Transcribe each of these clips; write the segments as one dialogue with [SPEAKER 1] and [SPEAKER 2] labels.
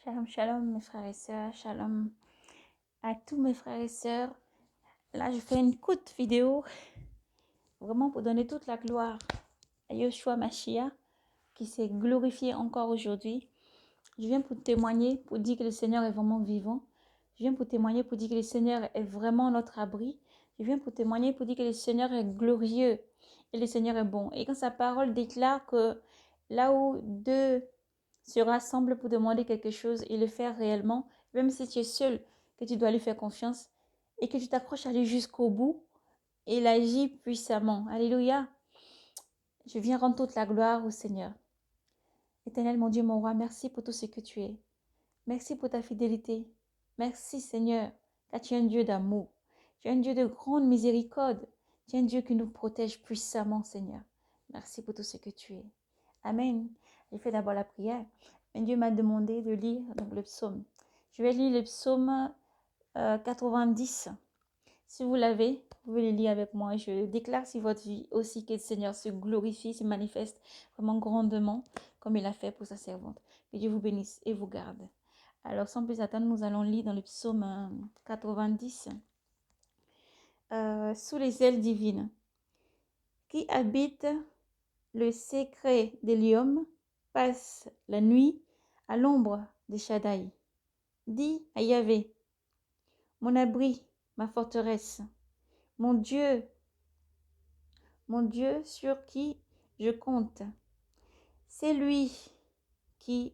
[SPEAKER 1] Shalom, shalom mes frères et sœurs, shalom à tous mes frères et sœurs. Là, je fais une courte vidéo, vraiment pour donner toute la gloire à Yoshua Mashiach, qui s'est glorifié encore aujourd'hui. Je viens pour témoigner, pour dire que le Seigneur est vraiment vivant. Je viens pour témoigner, pour dire que le Seigneur est vraiment notre abri. Je viens pour témoigner, pour dire que le Seigneur est glorieux et le Seigneur est bon. Et quand sa parole déclare que là où deux se rassemblent pour demander quelque chose et le faire réellement, même si tu es seul, que tu dois lui faire confiance et que tu t'accroches à lui jusqu'au bout, et il agit puissamment. Alléluia. Je viens rendre toute la gloire au Seigneur. Éternel, mon Dieu, mon roi, merci pour tout ce que tu es. Merci pour ta fidélité. Merci Seigneur, car tu es un Dieu d'amour. Tu es un Dieu de grande miséricorde. Tu es un Dieu qui nous protège puissamment, Seigneur. Merci pour tout ce que tu es. Amen. J'ai fait d'abord la prière. Mais Dieu m'a demandé de lire donc, le psaume. Je vais lire le psaume 90. Si vous l'avez, vous pouvez le lire avec moi. Je déclare sur votre vie aussi que le Seigneur se glorifie, se manifeste vraiment grandement comme il a fait pour sa servante. Que Dieu vous bénisse et vous garde. Alors, sans plus attendre, nous allons lire dans le psaume 90. Sous les ailes divines. Qui habite le secret des lions passe la nuit à l'ombre des Shaddai. Dis à Yahvé, mon abri, ma forteresse, mon Dieu sur qui je compte. C'est lui qui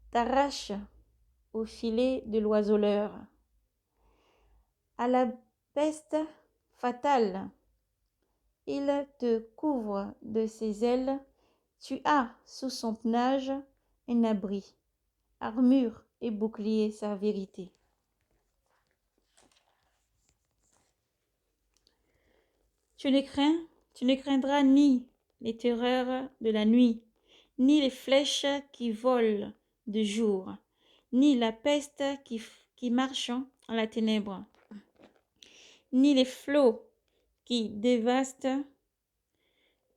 [SPEAKER 1] t'arrache au filet de l'oiseleur, à la peste fatale. Il te couvre de ses ailes, tu as sous son pnage un abri, armure et bouclier sa vérité. Tu ne craindras ni les terreurs de la nuit, ni les flèches qui volent de jour, ni la peste qui marche en la ténèbre, ni les flots qui dévastent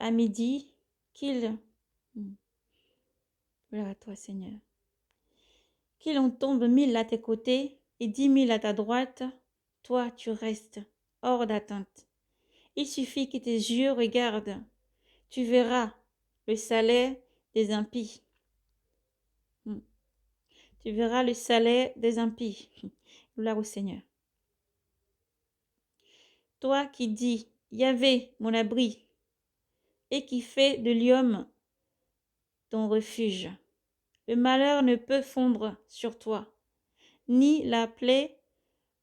[SPEAKER 1] à midi, qu'il gloire à toi Seigneur. Qu'il en tombe 1000 à tes côtés et 10 000 à ta droite, toi tu restes hors d'atteinte. Il suffit que tes yeux regardent, tu verras le salaire des impies. Tu verras le salaire des impies. Gloire au Seigneur. Toi qui dis, Yahvé, mon abri, et qui fais de l'homme ton refuge. Le malheur ne peut fondre sur toi, ni la plaie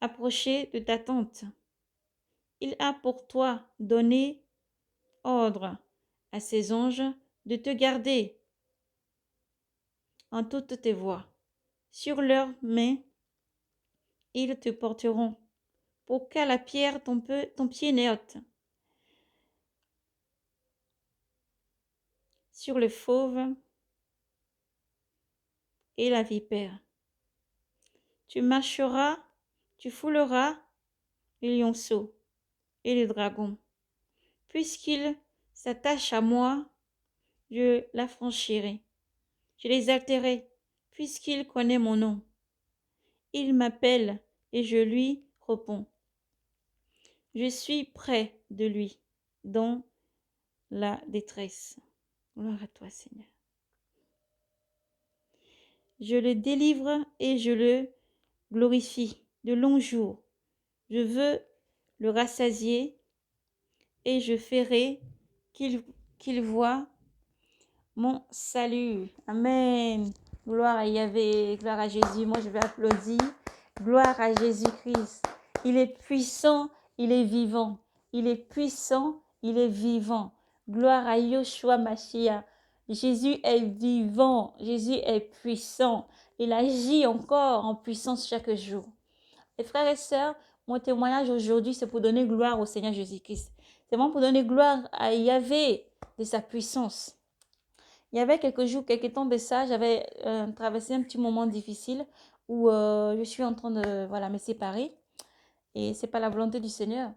[SPEAKER 1] approcher de ta tente. Il a pour toi donné ordre à ses anges de te garder en toutes tes voies. Sur leurs mains, ils te porteront, pour qu'à la pierre ton pied n'heurte. Sur le fauve et la vipère. Tu marcheras, tu fouleras le lionceau et le dragon. Puisqu'ils s'attachent à moi, je l'affranchirai. Je l'exalterai, puisqu'il connaît mon nom. Il m'appelle et je lui réponds. Je suis près de lui dans la détresse. Gloire à toi, Seigneur. Je le délivre et je le glorifie de longs jours. Je veux le rassasier et je ferai qu'il voie mon salut. Amen. Gloire à Yahvé, gloire à Jésus. Moi, je vais applaudir. Gloire à Jésus-Christ. Il est puissant, il est vivant. Il est puissant, il est vivant. Gloire à Yoshua Mashiach. Jésus est vivant, Jésus est puissant. Il agit encore en puissance chaque jour. Et frères et sœurs, mon témoignage aujourd'hui, c'est pour donner gloire au Seigneur Jésus-Christ. C'est vraiment pour donner gloire à Yahvé de sa puissance. Il y avait quelques temps de ça, j'avais traversé un petit moment difficile où je suis en train de me séparer. Et ce n'est pas la volonté du Seigneur.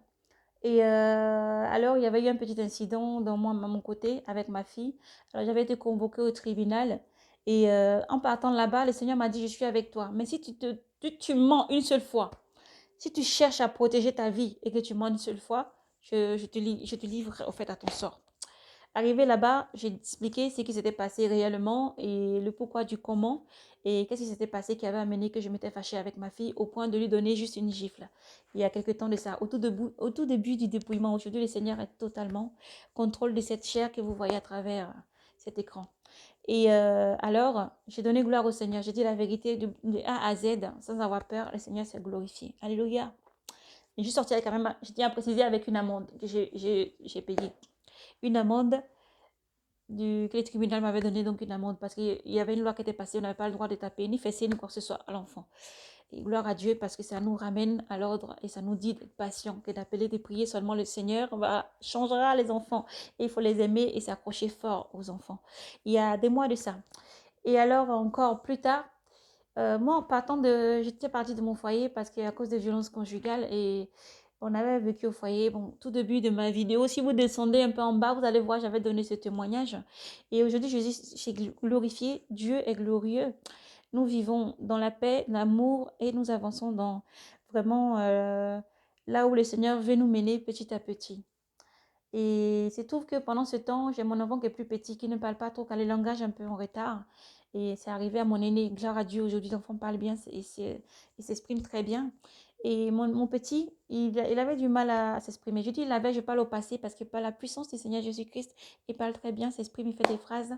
[SPEAKER 1] Et alors, il y avait eu un petit incident à mon côté avec ma fille. Alors, j'avais été convoquée au tribunal. Et en partant là-bas, le Seigneur m'a dit, je suis avec toi. Mais si tu mens une seule fois, si tu cherches à protéger ta vie et que tu mens une seule fois, je te livre au fait à ton sort. Arrivé là-bas, j'ai expliqué ce qui s'était passé réellement et le pourquoi du comment et qu'est-ce qui s'était passé qui avait amené que je m'étais fâchée avec ma fille au point de lui donner juste une gifle. Il y a quelque temps de ça, au tout début du dépouillement, aujourd'hui le Seigneur est totalement contrôle de cette chair que vous voyez à travers cet écran. Et alors, j'ai donné gloire au Seigneur. J'ai dit la vérité de A à Z sans avoir peur. Le Seigneur s'est glorifié. Alléluia. J'ai juste sorti quand même, je tiens à préciser, avec une amende que j'ai payée. Une amende que le tribunal m'avait donné, donc une amende, parce qu'il y avait une loi qui était passée, on n'avait pas le droit de taper, ni fesser, ni quoi que ce soit à l'enfant. Et gloire à Dieu, parce que ça nous ramène à l'ordre et ça nous dit d'être patient, que d'appeler, de prier seulement le Seigneur changera les enfants. Et il faut les aimer et s'accrocher fort aux enfants. Il y a des mois de ça. Et alors, encore plus tard, moi, en partant j'étais partie de mon foyer parce qu'à cause des violences conjugales et on avait vécu au foyer. Bon, tout début de ma vidéo, si vous descendez un peu en bas, vous allez voir, j'avais donné ce témoignage. Et aujourd'hui, j'ai glorifié. Dieu est glorieux. Nous vivons dans la paix, l'amour et nous avançons dans vraiment là où le Seigneur veut nous mener petit à petit. Et c'est trouve que pendant ce temps, j'ai mon enfant qui est plus petit, qui ne parle pas trop, qui a le langage un peu en retard. Et c'est arrivé à mon aîné, gloire à Dieu, aujourd'hui l'enfant parle bien et il s'exprime très bien. Et mon petit, il avait du mal à s'exprimer. Je dis il avait, je parle au passé parce que par la puissance du Seigneur Jésus-Christ, il parle très bien, s'exprime, il fait des phrases.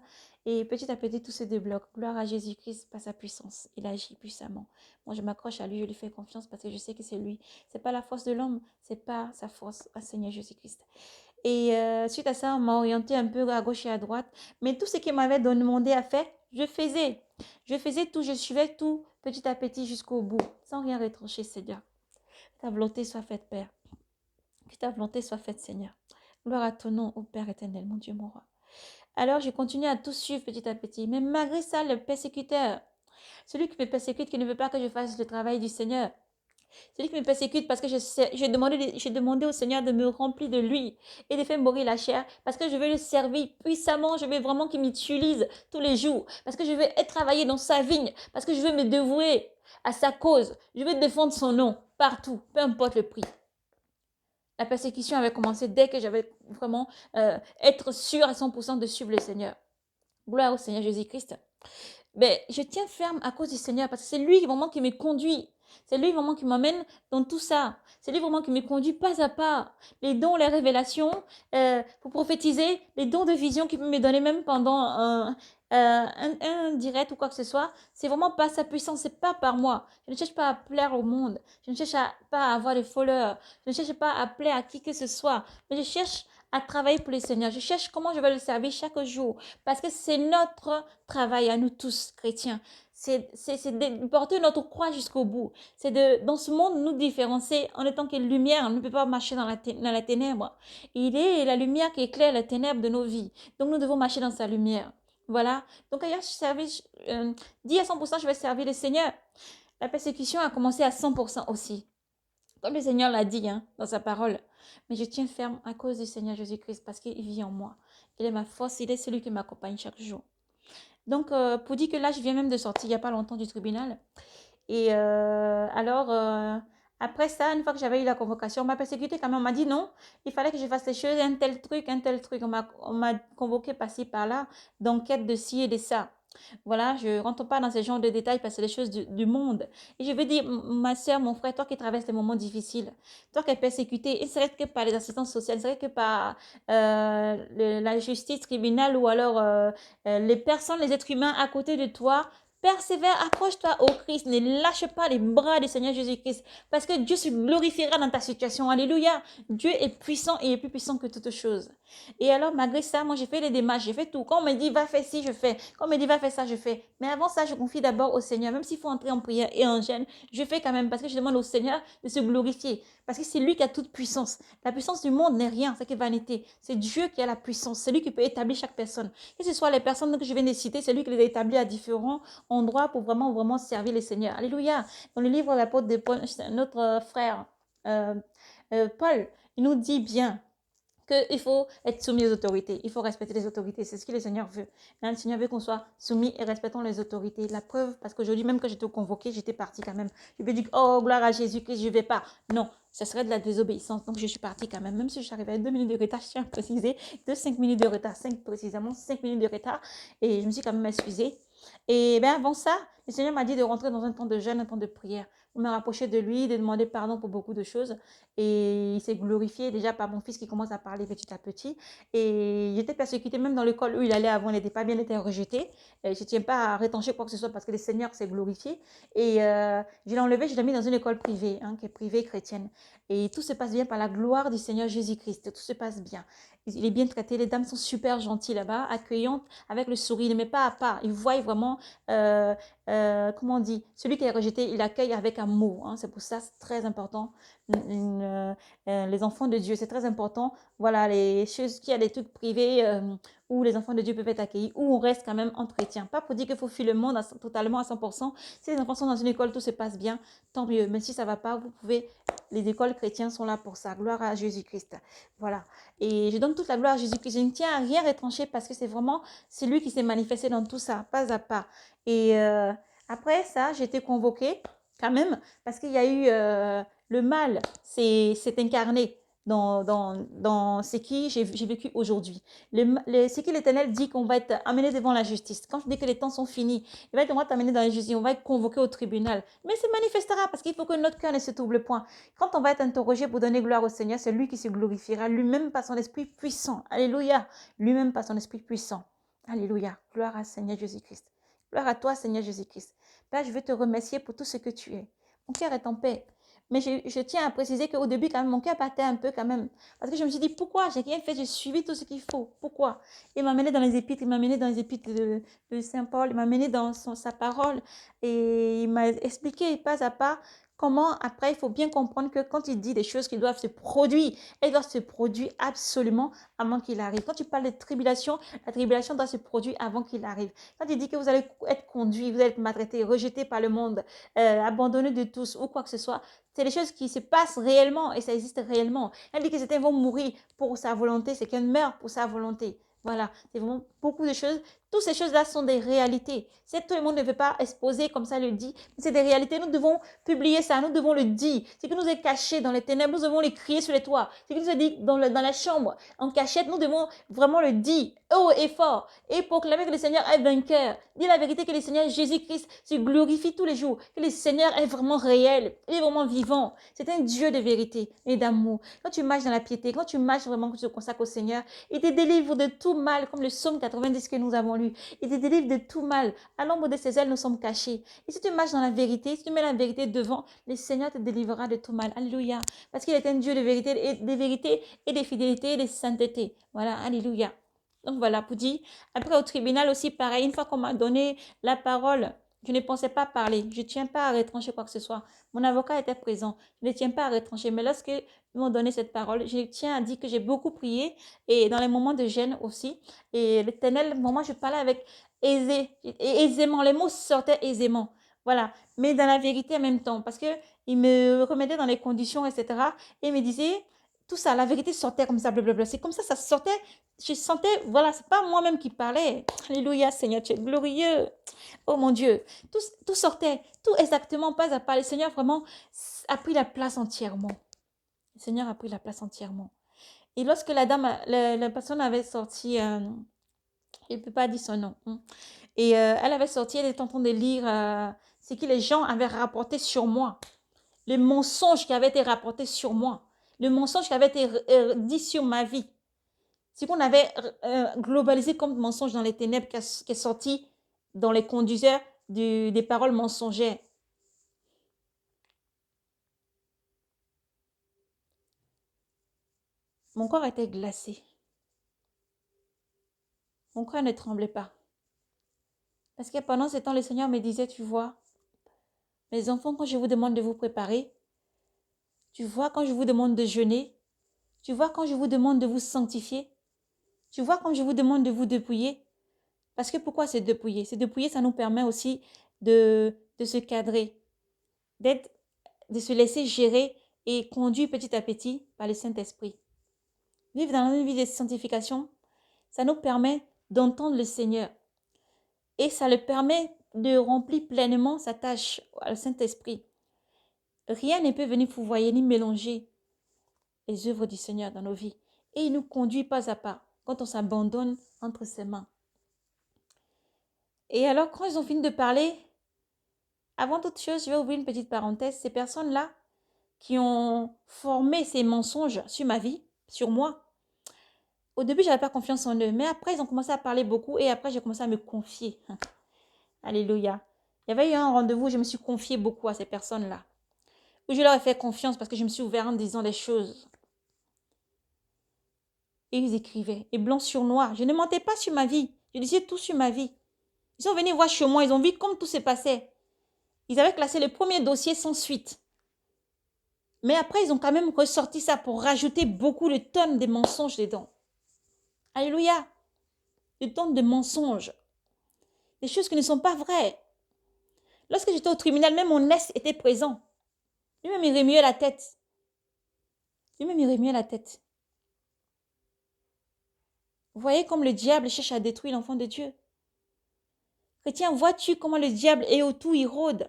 [SPEAKER 1] Et petit à petit, tout se débloque. Gloire à Jésus-Christ par sa puissance. Il agit puissamment. Moi, je m'accroche à lui, je lui fais confiance parce que je sais que c'est lui. C'est pas la force de l'homme, c'est pas sa force, à Seigneur Jésus-Christ. Et suite à ça, on m'a orienté un peu à gauche et à droite. Mais tout ce qu'il m'avait demandé à faire, je faisais. Je faisais tout, je suivais tout petit à petit jusqu'au bout, sans rien retrancher, Seigneur. Que ta volonté soit faite, Père. Que ta volonté soit faite, Seigneur. Gloire à ton nom, ô Père éternel, mon Dieu, mon roi. Alors, je continue à tout suivre petit à petit. Mais malgré ça, le persécuteur, celui qui me persécute, qui ne veut pas que je fasse le travail du Seigneur, celui qui me persécute parce que j'ai demandé au Seigneur de me remplir de lui et de faire mourir la chair parce que je veux le servir puissamment. Je veux vraiment qu'il m'utilise tous les jours parce que je veux être travaillé dans sa vigne, parce que je veux me dévouer à sa cause. Je veux défendre son nom partout, peu importe le prix. La persécution avait commencé dès que j'avais vraiment être sûr à 100% de suivre le Seigneur. Gloire au Seigneur Jésus-Christ. Mais je tiens ferme à cause du Seigneur parce que c'est lui vraiment qui me conduit. C'est lui vraiment qui m'amène dans tout ça. C'est lui vraiment qui me conduit pas à pas. Les dons, les révélations, pour prophétiser, les dons de vision qu'il peut me donner même pendant un direct ou quoi que ce soit, c'est vraiment pas sa puissance, c'est pas par moi. Je ne cherche pas à plaire au monde. Je ne cherche pas à avoir des followers. Je ne cherche pas à plaire à qui que ce soit. Mais je cherche à travailler pour le Seigneur. Je cherche comment je vais le servir chaque jour. Parce que c'est notre travail à nous tous, chrétiens. C'est de porter notre croix jusqu'au bout. C'est de, dans ce monde, nous différencier en étant que lumière. On ne peut pas marcher dans la ténèbre. Il est la lumière qui éclaire les ténèbres de nos vies. Donc, nous devons marcher dans sa lumière. Voilà. Donc, ailleurs, je 10 à 100%, je vais servir le Seigneur. La persécution a commencé à 100% aussi. Comme le Seigneur l'a dit dans sa parole. Mais je tiens ferme à cause du Seigneur Jésus-Christ parce qu'il vit en moi. Il est ma force, il est celui qui m'accompagne chaque jour. Donc, pour dire que là, je viens même de sortir il n'y a pas longtemps du tribunal. Et alors, après ça, une fois que j'avais eu la convocation, on m'a persécuté quand même. On m'a dit non, il fallait que je fasse les choses, un tel truc, un tel truc. On m'a convoqué par-ci, par-là, d'enquête de ci et de ça. Voilà, je ne rentre pas dans ce genre de détails parce que c'est les choses du monde. Et je veux dire, ma soeur, mon frère, toi qui traverses les moments difficiles, toi qui es persécuté, il ne serait que par les assistances sociales, il ne serait que par la justice tribunale ou alors les personnes, les êtres humains à côté de toi. Persévère, accroche-toi au Christ, ne lâche pas les bras du Seigneur Jésus-Christ, parce que Dieu se glorifiera dans ta situation. Alléluia. Dieu est puissant et il est plus puissant que toute chose. Et alors, malgré ça, moi, j'ai fait les démarches, j'ai fait tout. Quand on me dit, va faire ci, je fais. Quand on me dit, va faire ça, je fais. Mais avant ça, je confie d'abord au Seigneur. Même s'il faut entrer en prière et en gêne, je fais quand même, parce que je demande au Seigneur de se glorifier. Parce que c'est lui qui a toute puissance. La puissance du monde n'est rien, c'est que vanité. C'est Dieu qui a la puissance. C'est lui qui peut établir chaque personne. Que ce soit les personnes que je viens de citer, c'est lui qui les a établis à différents endroit pour vraiment, vraiment servir les seigneurs. Alléluia. Dans le livre de l'apôtre de Paul, notre frère Paul, il nous dit bien qu'il faut être soumis aux autorités, il faut respecter les autorités, c'est ce que le Seigneur veut. Hein, le Seigneur veut qu'on soit soumis et respectons les autorités. La preuve, parce qu'aujourd'hui, même quand j'étais convoquée, j'étais partie quand même. Je me dis, oh, gloire à Jésus-Christ, je ne vais pas. Non, ce serait de la désobéissance, donc je suis partie quand même si je suis arrivée à 2 minutes de retard, je tiens à préciser, de 5 minutes de retard, 5 précisément, 5 minutes de retard, et je me suis quand même excusée. Et bien avant ça, le Seigneur m'a dit de rentrer dans un temps de jeûne, un temps de prière, pour me rapprocher de lui, de demander pardon pour beaucoup de choses. Et il s'est glorifié déjà par mon fils qui commence à parler petit à petit. Et j'étais persécutée même dans l'école où il allait avant, il n'était pas bien, il était rejeté. Et je ne tiens pas à rétancher quoi que ce soit parce que le Seigneur s'est glorifié. Et je l'ai enlevé, je l'ai mis dans une école privée, hein, qui est privée chrétienne. Et tout se passe bien par la gloire du Seigneur Jésus-Christ. Tout se passe bien. Il est bien traité, les dames sont super gentilles là-bas, accueillantes, avec le sourire, il ne met pas à part. Ils voient vraiment, comment on dit, celui qui est rejeté, il accueille avec amour. Hein. C'est pour ça, c'est très important. Les enfants de Dieu, c'est très important. Voilà, les choses, qu'il y a des trucs privés où les enfants de Dieu peuvent être accueillis, où on reste quand même en chrétien. Pas pour dire qu'il faut fuir le monde totalement à 100%. Si les enfants sont dans une école, tout se passe bien, tant mieux. Mais si ça ne va pas, vous pouvez, les écoles chrétiennes sont là pour ça. Gloire à Jésus-Christ. Voilà. Et je donne toute la gloire à Jésus-Christ. Je ne tiens à rien retrancher parce que c'est vraiment, c'est lui qui s'est manifesté dans tout ça, pas à pas. Et après ça, j'ai été convoquée quand même parce qu'il y a eu le mal, c'est incarné dans ce qui j'ai vécu aujourd'hui. Ce qui l'Éternel dit qu'on va être amené devant la justice. Quand je dis que les temps sont finis, il va être, on va t'amener dans la justice, on va être convoqué au tribunal. Mais ça manifestera parce qu'il faut que notre cœur ne se trouble point. Quand on va être interrogé pour donner gloire au Seigneur, c'est lui qui se glorifiera lui-même par son esprit puissant. Alléluia. Lui-même par son esprit puissant. Alléluia. Gloire à Seigneur Jésus-Christ. Gloire à toi, Seigneur Jésus-Christ. Père, je veux te remercier pour tout ce que tu es. Mon cœur est en paix. Mais je tiens à préciser qu'au début, quand même, mon cœur battait un peu quand même. Parce que je me suis dit, pourquoi? J'ai rien fait, j'ai suivi tout ce qu'il faut. Pourquoi? Il m'a mené dans les épîtres, il m'a mené dans les épîtres de Saint Paul, il m'a mené dans sa parole. Et il m'a expliqué pas à pas comment, après, il faut bien comprendre que quand il dit des choses qui doivent se produire, elles doivent se produire absolument avant qu'il arrive. Quand tu parles de tribulation, la tribulation doit se produire avant qu'il arrive. Quand il dit que vous allez être conduit, vous allez être maltraité, rejeté par le monde, abandonné de tous ou quoi que ce soit, c'est des choses qui se passent réellement et ça existe réellement. Elle dit que certains vont mourir pour sa volonté, c'est qu'elle meurt pour sa volonté. Voilà, c'est vraiment beaucoup de choses. Toutes ces choses-là sont des réalités. C'est tout le monde ne veut pas exposer comme ça le dit, mais c'est des réalités. Nous devons publier ça, nous devons le dire. Ce qui nous est caché dans les ténèbres, nous devons le crier sur les toits. Ce qui nous est dit dans la chambre, en cachette, nous devons vraiment le dire haut et fort et proclamer que le Seigneur est vainqueur. Dire la vérité que le Seigneur Jésus-Christ se glorifie tous les jours, que le Seigneur est vraiment réel, il est vraiment vivant. C'est un Dieu de vérité et d'amour. Quand tu marches dans la piété, quand tu marches vraiment, que tu te consacres au Seigneur, il te délivre de tout mal, comme le psaume 90 que nous avons lu. Il te délivre de tout mal. À l'ombre de ses ailes, nous sommes cachés. Et si tu marches dans la vérité, si tu mets la vérité devant, le Seigneur te délivrera de tout mal. Alléluia. Parce qu'il est un Dieu de vérité et de fidélité et de sainteté. Voilà, alléluia. Donc voilà, pour dire, après au tribunal aussi, pareil, une fois qu'on m'a donné la parole, je ne pensais pas parler. Je ne tiens pas à retrancher quoi que ce soit. Mon avocat était présent. Je ne tiens pas à retrancher. Mais lorsque ils m'ont donné cette parole, je tiens à dire que j'ai beaucoup prié et dans les moments de gêne aussi. Et l'Éternel, moment, je parlais avec aisément. Les mots sortaient aisément. Voilà. Mais dans la vérité en même temps. Parce qu'il me remettait dans les conditions, etc. Et il me disait, tout ça, la vérité sortait comme ça, blablabla. C'est comme ça sortait. Je sentais, voilà, c'est pas moi-même qui parlais. Alléluia, Seigneur, tu es glorieux. Oh mon Dieu, tout sortait, tout exactement, pas à pas. Le Seigneur vraiment a pris la place entièrement. Le Seigneur a pris la place entièrement. Et lorsque la dame, la personne avait sorti, je ne peux pas dire son nom, hein. Et elle avait sorti, elle était en train de lire ce que les gens avaient rapporté sur moi. Le mensonge qui avait été rapporté sur moi. Le mensonge qui avait été dit sur ma vie. Ce qu'on avait globalisé comme mensonge dans les ténèbres qui est sorti dans les conduiseurs des paroles mensongères. Mon corps était glacé. Mon cœur ne tremblait pas. Parce que pendant ce temps, le Seigneur me disait, tu vois, mes enfants, quand je vous demande de vous préparer, tu vois, quand je vous demande de jeûner, tu vois, quand je vous demande de vous sanctifier, tu vois, quand je vous demande de vous dépouiller. Parce que pourquoi c'est dépouiller? C'est dépouiller, ça nous permet aussi de se cadrer, de se laisser gérer et conduire petit à petit par le Saint-Esprit. Vivre dans une vie de sanctification, ça nous permet d'entendre le Seigneur. Et ça le permet de remplir pleinement sa tâche au Saint-Esprit. Rien ne peut venir fourvoyer ni mélanger les œuvres du Seigneur dans nos vies. Et il nous conduit pas à pas quand on s'abandonne entre ses mains. Et alors, quand ils ont fini de parler, avant toute chose, je vais ouvrir une petite parenthèse. Ces personnes-là qui ont formé ces mensonges sur ma vie, sur moi, au début, je n'avais pas confiance en eux. Mais après, ils ont commencé à parler beaucoup et après, j'ai commencé à me confier. Alléluia. Il y avait eu un rendez-vous, je me suis confiée beaucoup à ces personnes-là. Où je leur ai fait confiance parce que je me suis ouverte en disant des choses. Et ils écrivaient, et blanc sur noir. Je ne mentais pas sur ma vie. Je disais tout sur ma vie. Ils sont venus voir chez moi, ils ont vu comme tout se passait. Ils avaient classé le premier dossier sans suite. Mais après, ils ont quand même ressorti ça pour rajouter beaucoup de tonnes de mensonges dedans. Alléluia. Des tonnes de mensonges. Des choses qui ne sont pas vraies. Lorsque j'étais au tribunal, même mon ex était présent. Lui-même, il remuait la tête. Lui-même, il remuait la tête. Vous voyez comme le diable cherche à détruire l'enfant de Dieu. Chrétien, vois-tu comment le diable est autour, il rôde.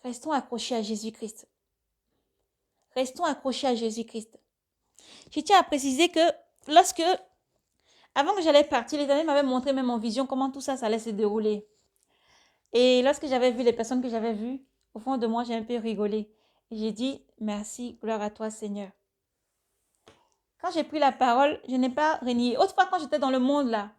[SPEAKER 1] Restons accrochés à Jésus-Christ. Restons accrochés à Jésus-Christ. Je tiens à préciser que avant que j'allais partir, l'Éternel m'avait montré même en vision comment tout ça, ça allait se dérouler. Et lorsque j'avais vu les personnes que j'avais vues, au fond de moi, j'ai un peu rigolé. Et j'ai dit, merci, gloire à toi, Seigneur. Quand j'ai pris la parole, je n'ai pas renié. Autrefois, quand j'étais dans le monde, là,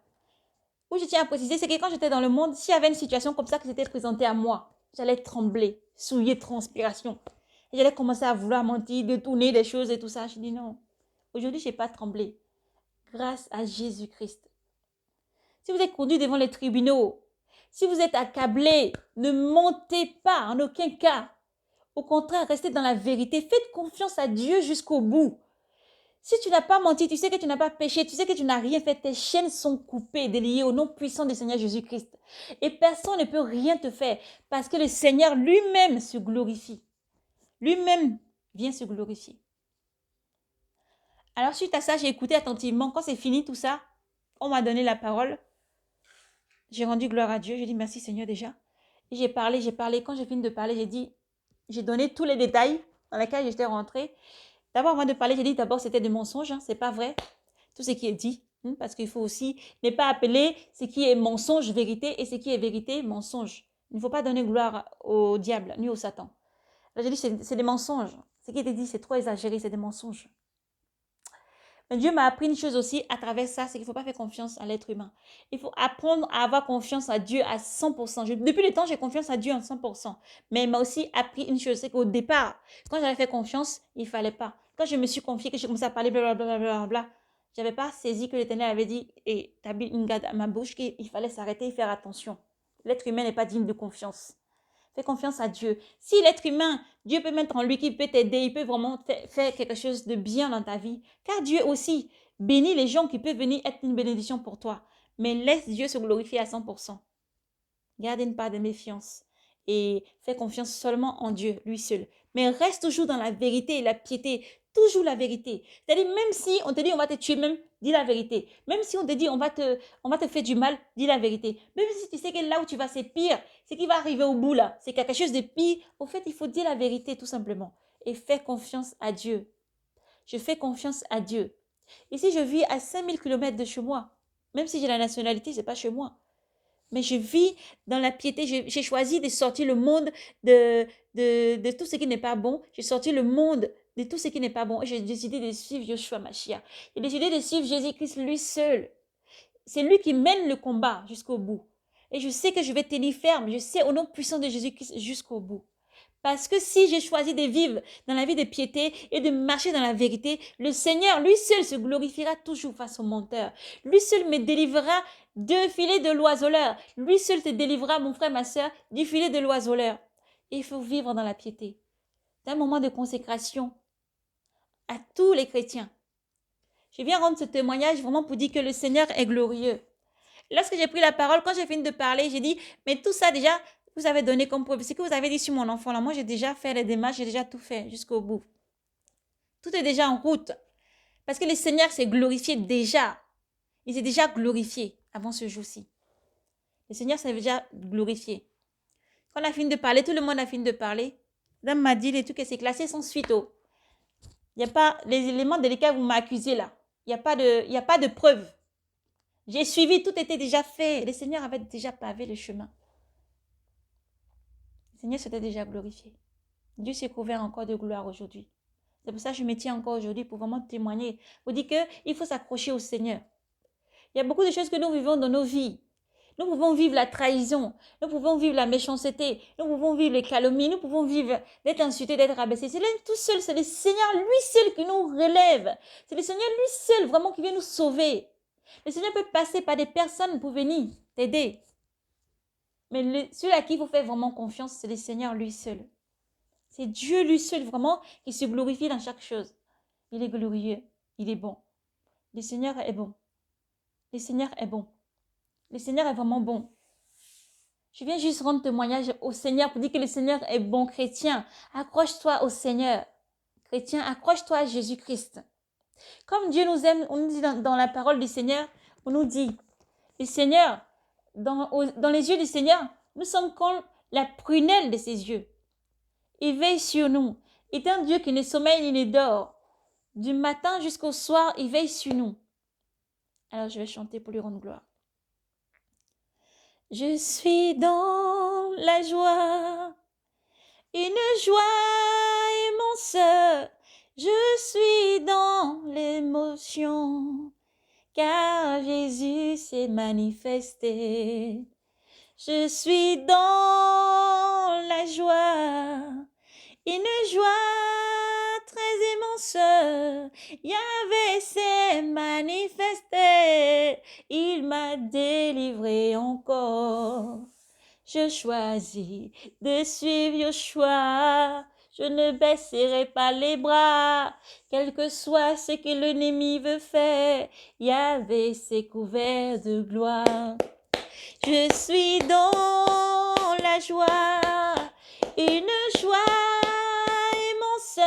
[SPEAKER 1] où je tiens à préciser, c'est que quand j'étais dans le monde, s'il y avait une situation comme ça qui s'était présentée à moi, j'allais trembler, souiller, transpiration. Et j'allais commencer à vouloir mentir, détourner des choses et tout ça. Je dis non. Aujourd'hui, je n'ai pas tremblé. Grâce à Jésus-Christ. Si vous êtes conduit devant les tribunaux, si vous êtes accablé, ne mentez pas en aucun cas. Au contraire, restez dans la vérité. Faites confiance à Dieu jusqu'au bout. Si tu n'as pas menti, tu sais que tu n'as pas péché, tu sais que tu n'as rien fait, tes chaînes sont coupées, déliées au nom puissant du Seigneur Jésus-Christ. Et personne ne peut rien te faire parce que le Seigneur lui-même se glorifie. Lui-même vient se glorifier. Alors suite à ça, j'ai écouté attentivement. Quand c'est fini tout ça, on m'a donné la parole. J'ai rendu gloire à Dieu. J'ai dit merci Seigneur déjà. Et j'ai parlé. Quand j'ai fini de parler, j'ai donné tous les détails dans lesquels j'étais rentrée. D'abord, avant de parler, j'ai dit d'abord c'était des mensonges, c'est pas vrai. Tout ce qui est dit, parce qu'il faut aussi ne pas appeler ce qui est mensonge vérité et ce qui est vérité mensonge. Il ne faut pas donner gloire au diable ni au Satan. Là, j'ai dit c'est des mensonges. Ce qui était dit, c'est trop exagéré, c'est des mensonges. Mais Dieu m'a appris une chose aussi à travers ça, c'est qu'il ne faut pas faire confiance à l'être humain. Il faut apprendre à avoir confiance à Dieu à 100%. Depuis le temps, j'ai confiance à Dieu à 100%. Mais il m'a aussi appris une chose, c'est qu'au départ, quand j'avais fait confiance, il ne fallait pas. Quand je me suis confiée, que j'ai commencé à parler, blablabla, je n'avais pas saisi que l'Éternel avait dit, et t'as mis une garde à ma bouche, qu'il fallait s'arrêter et faire attention. L'être humain n'est pas digne de confiance. Fais confiance à Dieu. Si l'être humain, Dieu peut mettre en lui qui peut t'aider, il peut vraiment faire quelque chose de bien dans ta vie. Car Dieu aussi bénit les gens qui peuvent venir être une bénédiction pour toi. Mais laisse Dieu se glorifier à 100%. Garde une part de méfiance et fais confiance seulement en Dieu, lui seul. Mais reste toujours dans la vérité et la piété. Toujours la vérité. C'est-à-dire, même si on te dit on va te tuer, même dis la vérité. Même si on te dit on va te faire du mal, dis la vérité. Même si tu sais que là où tu vas, c'est pire, ce qui va arriver au bout là, c'est quelque chose de pire. Au fait, il faut dire la vérité tout simplement. Et fais confiance à Dieu. Je fais confiance à Dieu. Ici, je vis à 5000 km de chez moi. Même si j'ai la nationalité, ce n'est pas chez moi. Mais je vis dans la piété. J'ai choisi de sortir le monde de tout ce qui n'est pas bon. J'ai sorti le monde de tout ce qui n'est pas bon. Et j'ai décidé de suivre Yeshua Mashiach. J'ai décidé de suivre Jésus-Christ lui seul. C'est lui qui mène le combat jusqu'au bout. Et je sais que je vais tenir ferme. Je sais au nom puissant de Jésus-Christ jusqu'au bout. Parce que si j'ai choisi de vivre dans la vie de piété et de marcher dans la vérité, le Seigneur, lui seul, se glorifiera toujours face aux menteurs. Lui seul me délivrera du filet de l'oiseleur. Lui seul te délivrera, mon frère, ma soeur, du filet de l'oiseleur. Il faut vivre dans la piété. C'est un moment de consécration à tous les chrétiens. Je viens rendre ce témoignage vraiment pour dire que le Seigneur est glorieux. Lorsque j'ai pris la parole, quand j'ai fini de parler, j'ai dit, mais tout ça déjà, vous avez donné comme preuve. Ce que vous avez dit sur mon enfant là, moi j'ai déjà fait les démarches, j'ai déjà tout fait jusqu'au bout. Tout est déjà en route. Parce que le Seigneur s'est glorifié déjà. Il s'est déjà glorifié avant ce jour-ci. Le Seigneur s'est déjà glorifié. Quand on a fini de parler, tout le monde a fini de parler. Madame m'a dit les trucs et c'est classé sans suite. Oh. Il n'y a pas les éléments de lesquels vous m'accusez là. Il n'y a pas de preuves. J'ai suivi, tout était déjà fait. Le Seigneur avait déjà pavé le chemin. Le Seigneur s'était déjà glorifié. Dieu s'est couvert encore de gloire aujourd'hui. C'est pour ça que je me tiens encore aujourd'hui pour vraiment témoigner. Pour dire qu'il faut s'accrocher au Seigneur. Il y a beaucoup de choses que nous vivons dans nos vies. Nous pouvons vivre la trahison, nous pouvons vivre la méchanceté, nous pouvons vivre les calomnies, nous pouvons vivre d'être insulté, d'être rabaissé. C'est lui tout seul, c'est le Seigneur lui seul qui nous relève. C'est le Seigneur lui seul vraiment qui vient nous sauver. Le Seigneur peut passer par des personnes pour venir t'aider. Mais celui à qui il faut faire vraiment confiance, c'est le Seigneur lui seul. C'est Dieu lui seul vraiment qui se glorifie dans chaque chose. Il est glorieux, il est bon. Le Seigneur est bon. Le Seigneur est bon. Le Seigneur est vraiment bon. Je viens juste rendre témoignage au Seigneur pour dire que le Seigneur est bon. Chrétien, accroche-toi au Seigneur. Chrétien, accroche-toi à Jésus-Christ. Comme Dieu nous aime, on nous dit dans la parole du Seigneur, on nous dit, le Seigneur, dans les yeux du Seigneur, nous sommes comme la prunelle de ses yeux. Il veille sur nous. Il est un Dieu qui ne sommeille ni ne dort. Du matin jusqu'au soir, il veille sur nous. Alors je vais chanter pour lui rendre gloire. Je suis dans la joie, une joie immense. Je suis dans l'émotion, car Jésus s'est manifesté. Je suis dans la joie, une joie très immense. Yahvé s'est manifesté, il m'a délivré encore. Je choisis de suivre Yeshua. Je ne baisserai pas les bras, quel que soit ce que l'ennemi veut faire. Yahvé s'est couvert de gloire. Je suis dans la joie, une joie immense.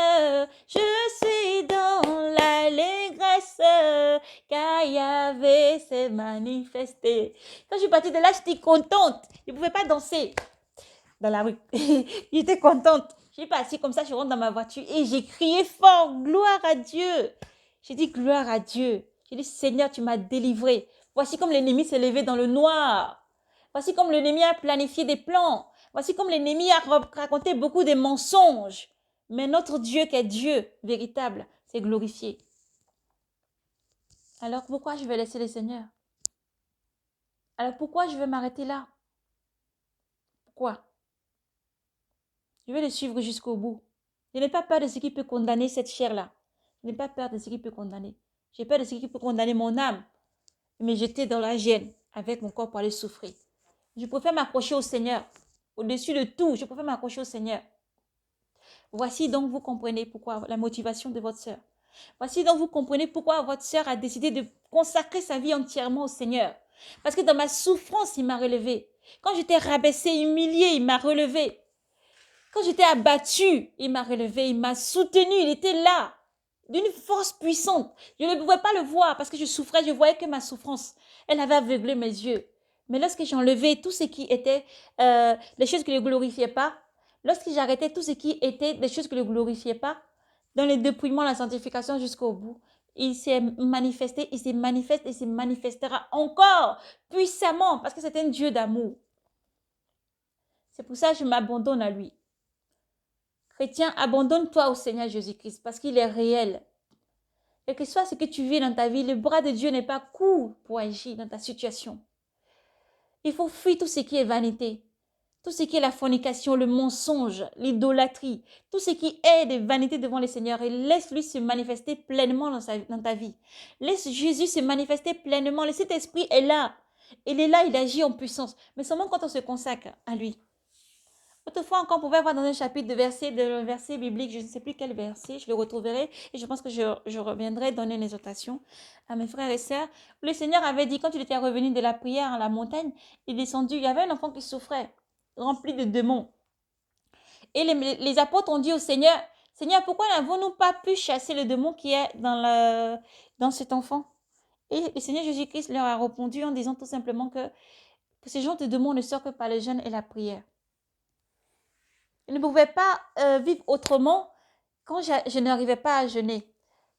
[SPEAKER 1] Je suis dans l'allégresse, car Yahvé s'est manifesté. Quand je suis partie de là, j'étais contente. Je ne pouvais pas danser dans la rue. J'étais contente. Je suis partie comme ça, je rentre dans ma voiture et j'ai crié fort, gloire à Dieu. J'ai dit gloire à Dieu. J'ai dit Seigneur, tu m'as délivré. Voici comme l'ennemi s'est levé dans le noir. Voici comme l'ennemi a planifié des plans. Voici comme l'ennemi a raconté beaucoup de mensonges. Mais notre Dieu qui est Dieu véritable s'est glorifié. Alors pourquoi je vais laisser le Seigneur? Alors pourquoi je vais m'arrêter là? Pourquoi? Je vais le suivre jusqu'au bout. Je n'ai pas peur de ce qui peut condamner cette chair-là. Je n'ai pas peur de ce qui peut condamner. J'ai peur de ce qui peut condamner mon âme. Me jeter dans la gêne avec mon corps pour aller souffrir. Je préfère m'accrocher au Seigneur. Au-dessus de tout, je préfère m'accrocher au Seigneur. Voici donc vous comprenez pourquoi la motivation de votre sœur. Voici donc vous comprenez pourquoi votre sœur a décidé de consacrer sa vie entièrement au Seigneur. Parce que dans ma souffrance, il m'a relevé. Quand j'étais rabaissée, humiliée, il m'a relevé. Quand j'étais abattue, il m'a relevé, il m'a soutenue, il était là, d'une force puissante. Je ne pouvais pas le voir parce que je souffrais, je voyais que ma souffrance, elle avait aveuglé mes yeux. Mais lorsque j'enlevais tout ce qui était les choses qui ne le glorifiaient pas, lorsque j'arrêtais tout ce qui était des choses qui ne le glorifiaient pas, dans le dépouillement, la sanctification jusqu'au bout, il s'est manifesté, il se manifeste et il se manifestera encore puissamment parce que c'est un Dieu d'amour. C'est pour ça que je m'abandonne à lui. Chrétien, abandonne-toi au Seigneur Jésus-Christ parce qu'il est réel. Et que ce soit ce que tu vis dans ta vie, le bras de Dieu n'est pas court pour agir dans ta situation. Il faut fuir tout ce qui est vanité, tout ce qui est la fornication, le mensonge, l'idolâtrie, tout ce qui est des vanités devant le Seigneur et laisse-lui se manifester pleinement dans ta vie. Laisse Jésus se manifester pleinement. Le Saint-Esprit est là. Il est là, il agit en puissance. Mais seulement quand on se consacre à lui. Autrefois encore, on pouvait voir dans un chapitre de verset biblique, je ne sais plus quel verset, je le retrouverai et je pense que je reviendrai donner une exhortation à mes frères et sœurs. Le Seigneur avait dit, quand il était revenu de la prière à la montagne, il est descendu, il y avait un enfant qui souffrait, rempli de démons. Et les apôtres ont dit au Seigneur, Seigneur, pourquoi n'avons-nous pas pu chasser le démon qui est dans cet enfant? Et le Seigneur Jésus-Christ leur a répondu en disant tout simplement que ce genre de démon ne sort que par le jeûne et la prière. Je ne pouvais pas vivre autrement quand je n'arrivais pas à jeûner.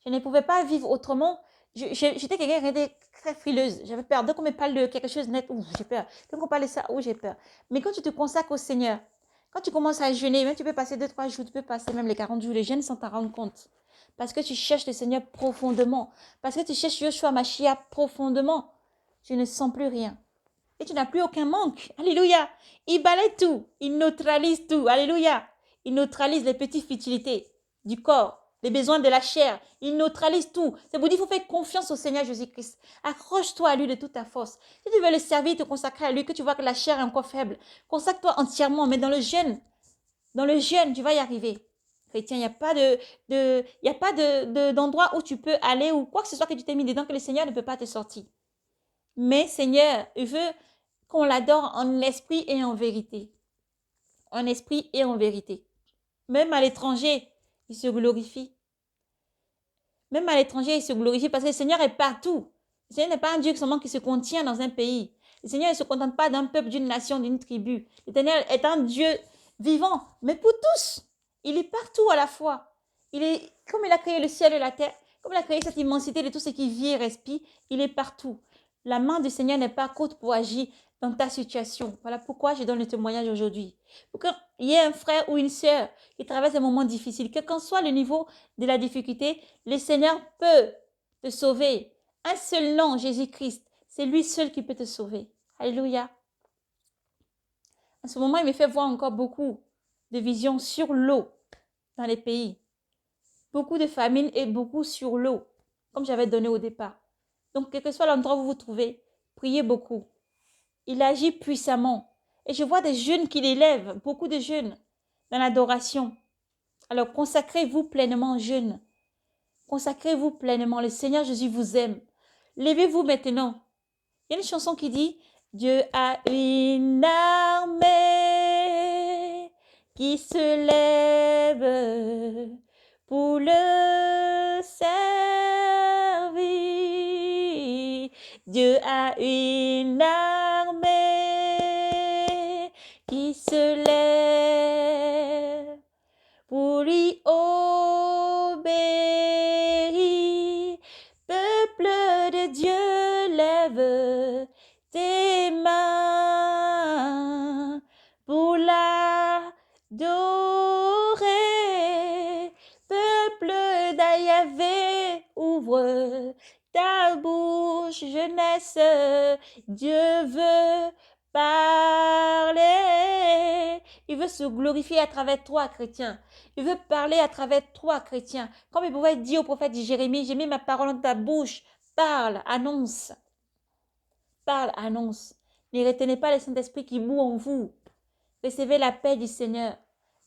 [SPEAKER 1] Je ne pouvais pas vivre autrement. J'étais quelqu'un qui était très frileuse. J'avais peur. Dès qu'on me parle de quelque chose de net, j'ai peur. Dès qu'on parle de ça, j'ai peur. Mais quand tu te consacres au Seigneur, quand tu commences à jeûner, même tu peux passer 2-3 jours, tu peux passer même les 40 jours de jeûne sans t'en rendre compte. Parce que tu cherches le Seigneur profondément. Parce que tu cherches Yoshua Mashiach profondément. Tu ne sens plus rien. Et tu n'as plus aucun manque. Alléluia. Il balaye tout. Il neutralise tout. Alléluia. Il neutralise les petites futilités du corps, les besoins de la chair. Il neutralise tout. C'est pour dire qu'il faut faire confiance au Seigneur Jésus-Christ. Accroche-toi à lui de toute ta force. Si tu veux le servir, te consacrer à lui, que tu vois que la chair est encore faible, consacre-toi entièrement. Mais dans le jeûne, tu vas y arriver. Chrétien, il n'y a pas d'endroit où tu peux aller ou quoi que ce soit que tu t'es mis dedans que le Seigneur ne peut pas te sortir. Mais Seigneur, il veut qu'on l'adore en esprit et en vérité. En esprit et en vérité. Même à l'étranger, il se glorifie. Même à l'étranger, il se glorifie parce que le Seigneur est partout. Le Seigneur n'est pas un Dieu seulement qui se contient dans un pays. Le Seigneur ne se contente pas d'un peuple, d'une nation, d'une tribu. Le Seigneur est un Dieu vivant, mais pour tous. Il est partout à la fois. Comme il a créé le ciel et la terre, comme il a créé cette immensité de tout ce qui vit et respire, il est partout. La main du Seigneur n'est pas courte pour agir dans ta situation. Voilà pourquoi je donne le témoignage aujourd'hui. Pour qu'il y ait un frère ou une sœur qui traverse un moment difficile, quel qu'en soit le niveau de la difficulté, le Seigneur peut te sauver. Un seul nom, Jésus-Christ, c'est lui seul qui peut te sauver. Alléluia. En ce moment, il me fait voir encore beaucoup de visions sur l'eau dans les pays. Beaucoup de famines et beaucoup sur l'eau, comme j'avais donné au départ. Donc, quel que soit l'endroit où vous vous trouvez, priez beaucoup. Il agit puissamment. Et je vois des jeunes qui l'élèvent, beaucoup de jeunes, dans l'adoration. Alors, consacrez-vous pleinement, jeunes. Consacrez-vous pleinement. Le Seigneur Jésus vous aime. Levez-vous maintenant. Il y a une chanson qui dit « Dieu a une armée qui se lève pour le servir. Dieu a une armée qui se lève pour lui obéir. Peuple de Dieu, lève tes mains pour l'adorer. Peuple d'Yahvé, ouvre ta bouche, jeunesse, Dieu veut parler. Il veut se glorifier à travers toi, chrétien. Il veut parler à travers toi, chrétien. Comme il pouvait dire au prophète Jérémie, j'ai mis ma parole dans ta bouche. Parle, annonce. Parle, annonce. Ne retenez pas le Saint-Esprit qui bout en vous. Recevez la paix du Seigneur.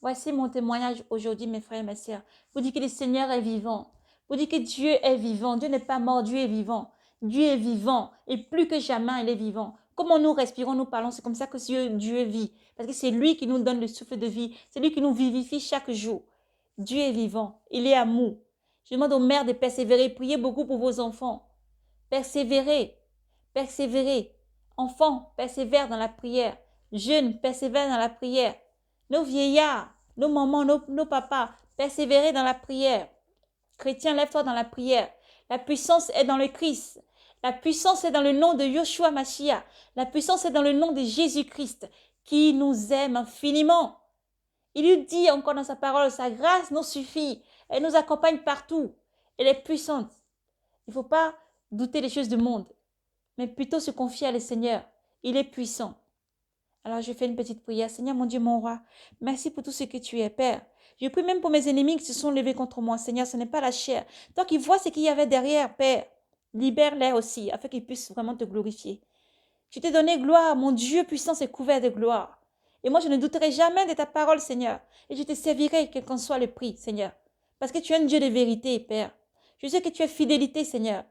[SPEAKER 1] Voici mon témoignage aujourd'hui, mes frères et mes sœurs. Vous dites que le Seigneur est vivant. Vous dites que Dieu est vivant. Dieu n'est pas mort, Dieu est vivant. Dieu est vivant. Et plus que jamais, il est vivant. Comment nous respirons, nous parlons, c'est comme ça que Dieu vit. Parce que c'est lui qui nous donne le souffle de vie. C'est lui qui nous vivifie chaque jour. Dieu est vivant. Il est amour. Je demande aux mères de persévérer. Priez beaucoup pour vos enfants. Persévérez. Persévérez. Enfants, persévèrent dans la prière. Jeunes, persévèrent dans la prière. Nos vieillards, nos mamans, nos papas, persévérez dans la prière. Chrétien, lève-toi dans la prière. La puissance est dans le Christ. La puissance est dans le nom de Yoshua Mashiach. La puissance est dans le nom de Jésus-Christ qui nous aime infiniment. Il lui dit encore dans sa parole, sa grâce nous suffit. Elle nous accompagne partout. Elle est puissante. Il ne faut pas douter des choses du monde, mais plutôt se confier à le Seigneur. Il est puissant. Alors je fais une petite prière. Seigneur mon Dieu, mon roi, merci pour tout ce que tu es, Père. Je prie même pour mes ennemis qui se sont levés contre moi. Seigneur, ce n'est pas la chair. Toi qui vois ce qu'il y avait derrière, Père, libère-les aussi, afin qu'ils puissent vraiment te glorifier. Je t'ai donné gloire, mon Dieu puissant est couvert de gloire. Et moi, je ne douterai jamais de ta parole, Seigneur. Et je te servirai, quel qu'en soit le prix, Seigneur. Parce que tu es un Dieu de vérité, Père. Je sais que tu es fidélité, Seigneur.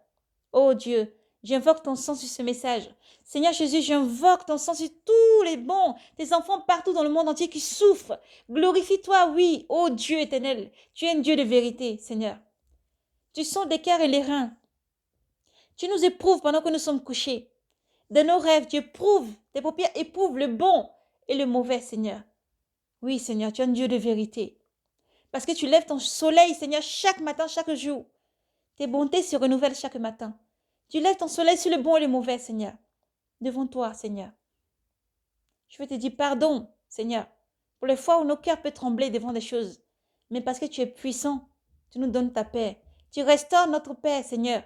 [SPEAKER 1] Oh Dieu, J'invoque ton sang sur ce message. Seigneur Jésus, j'invoque ton sang sur tous les bons, tes enfants partout dans le monde entier qui souffrent. Glorifie-toi, oui, ô Dieu éternel. Tu es un Dieu de vérité, Seigneur. Tu sondes les cœurs et les reins. Tu nous éprouves pendant que nous sommes couchés. De nos rêves, tu éprouves, tes paupières éprouvent le bon et le mauvais, Seigneur. Oui, Seigneur, tu es un Dieu de vérité. Parce que tu lèves ton soleil, Seigneur, chaque matin, chaque jour. Tes bontés se renouvellent chaque matin. Tu lèves ton soleil sur le bon et le mauvais, Seigneur. Devant toi, Seigneur. Je veux te dire pardon, Seigneur, pour les fois où nos cœurs peuvent trembler devant des choses. Mais parce que tu es puissant, tu nous donnes ta paix. Tu restaures notre paix, Seigneur.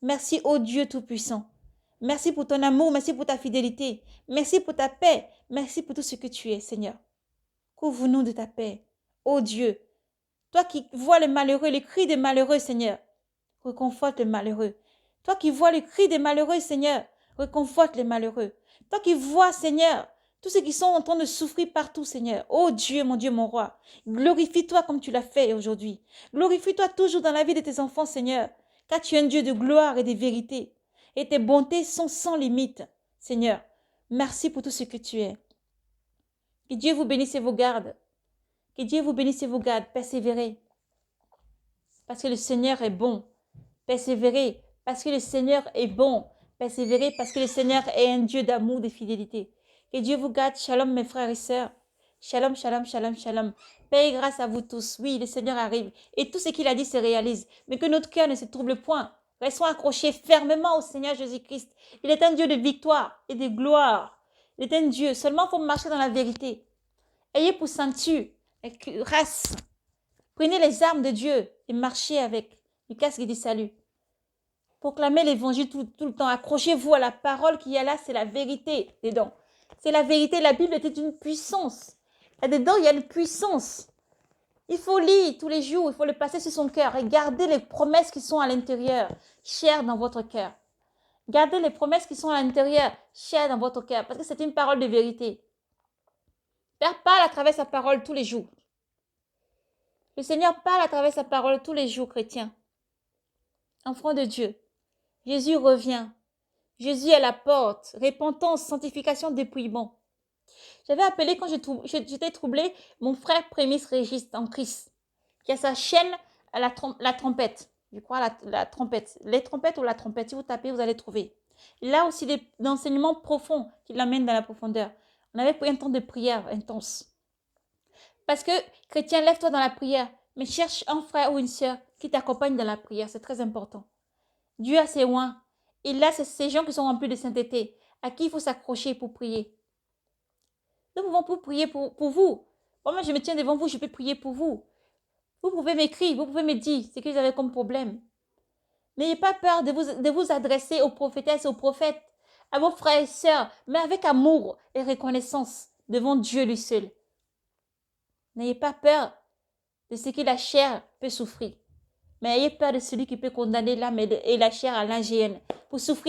[SPEAKER 1] Merci, ô Dieu Tout-Puissant. Merci pour ton amour, merci pour ta fidélité. Merci pour ta paix. Merci pour tout ce que tu es, Seigneur. Couvre-nous de ta paix. Ô Dieu, toi qui vois le malheureux, le cri des malheureux, Seigneur, réconforte les malheureux. Toi qui vois le cri des malheureux, Seigneur, réconforte les malheureux. Toi qui vois, Seigneur, tous ceux qui sont en train de souffrir partout, Seigneur. Oh Dieu, mon roi, glorifie-toi comme tu l'as fait aujourd'hui. Glorifie-toi toujours dans la vie de tes enfants, Seigneur, car tu es un Dieu de gloire et de vérité. Et tes bontés sont sans limite, Seigneur. Merci pour tout ce que tu es. Que Dieu vous bénisse et vous garde. Que Dieu vous bénisse et vous garde. Persévérez. Parce que le Seigneur est bon. Persévérez parce que le Seigneur est bon. Persévérez parce que le Seigneur est un Dieu d'amour, de fidélité. Que Dieu vous garde. Shalom mes frères et sœurs. Shalom, shalom, shalom, shalom. Paix et grâce à vous tous. Oui, le Seigneur arrive et tout ce qu'il a dit se réalise. Mais que notre cœur ne se trouble point. Restons accrochés fermement au Seigneur Jésus-Christ. Il est un Dieu de victoire et de gloire. Il est un Dieu. Seulement il faut marcher dans la vérité. Ayez pour ceinture la race. Prenez les armes de Dieu et marchez avec le casque du salut. Proclamez l'évangile tout le temps. Accrochez-vous à la parole qui est là, c'est la vérité dedans. C'est la vérité. La Bible était une puissance. Là-dedans, il y a une puissance. Il faut lire tous les jours, il faut le passer sur son cœur et garder les promesses qui sont à l'intérieur, chères dans votre cœur. Gardez les promesses qui sont à l'intérieur, chères dans votre cœur, parce que c'est une parole de vérité. Père parle à travers sa parole tous les jours. Le Seigneur parle à travers sa parole tous les jours, chrétiens. Enfants de Dieu, Jésus revient. Jésus est à la porte. Repentance, sanctification, dépouillement. J'avais appelé, quand j'étais troublée, mon frère Prémis Régis en Christ, qui a sa chaîne à la trompette. Je crois la trompette. Les trompettes ou la trompette, si vous tapez, vous allez trouver. Là aussi, des enseignements profonds qui l'amènent dans la profondeur. On avait pris un temps de prière intense. Parce que, chrétien, lève-toi dans la prière, mais cherche un frère ou une sœur qui t'accompagne dans la prière. C'est très important. Dieu a ses oins. Et là, c'est ces gens qui sont remplis de sainteté, à qui il faut s'accrocher pour prier. Nous pouvons prier pour vous. Moi, je me tiens devant vous, je peux prier pour vous. Vous pouvez m'écrire, vous pouvez me dire ce que vous avez comme problème. N'ayez pas peur de vous adresser aux prophétesses, aux prophètes, à vos frères et sœurs, mais avec amour et reconnaissance devant Dieu lui seul. N'ayez pas peur de ce que la chair peut souffrir, mais ayez peur de celui qui peut condamner l'âme et la chair à l'IGN pour souffrir